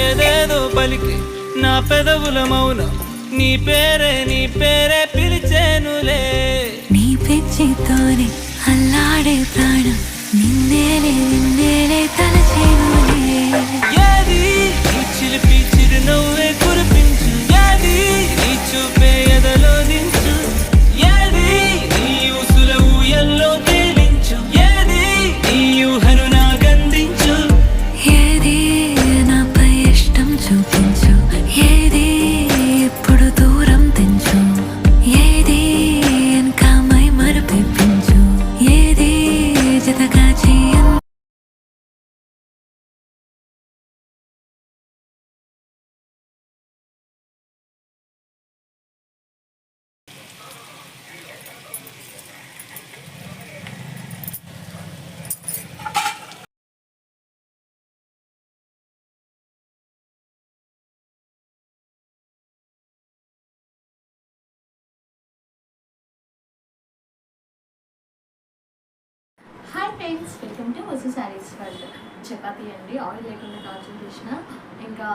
ఏదేదో పలికి నా పెదవుల మౌనం నీ పేరే పిలిచేనులే. నీ పిచ్చితోనే అల్లాడే ప్రాణం నిన్నేలే తలచేనులే. ఏది నీ చిలిపి చిరునవ్వే కురిపించు, ఏది నీ చూపే ఎదలో దించు, ఏది నీ ఊసుల ఊయల్లో తేలించు, ఏది నీ ఊహను నాకందించు. ఏది నాపై ఇష్టం చూపించు, ఏది ఎప్పుడు దూరం తెంచు, ఏది ఇంకా మై మరపించు, ఏది జతగా చేయను. Hi friends, welcome to Vasu saris world. Chapati అండి, ఆయిల్ లేకుండా కాల్చి చేసిన, ఇంకా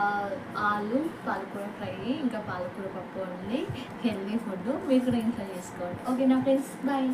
ఆలు పాలకూర ఫ్రై, ఇంకా పాలకూర పప్పు అండి. హెల్దీ ఫుడ్ మీరు కూడా ఇంట్లో చేసుకోండి. ఓకేనా ఫ్రెండ్స్, బాయ్.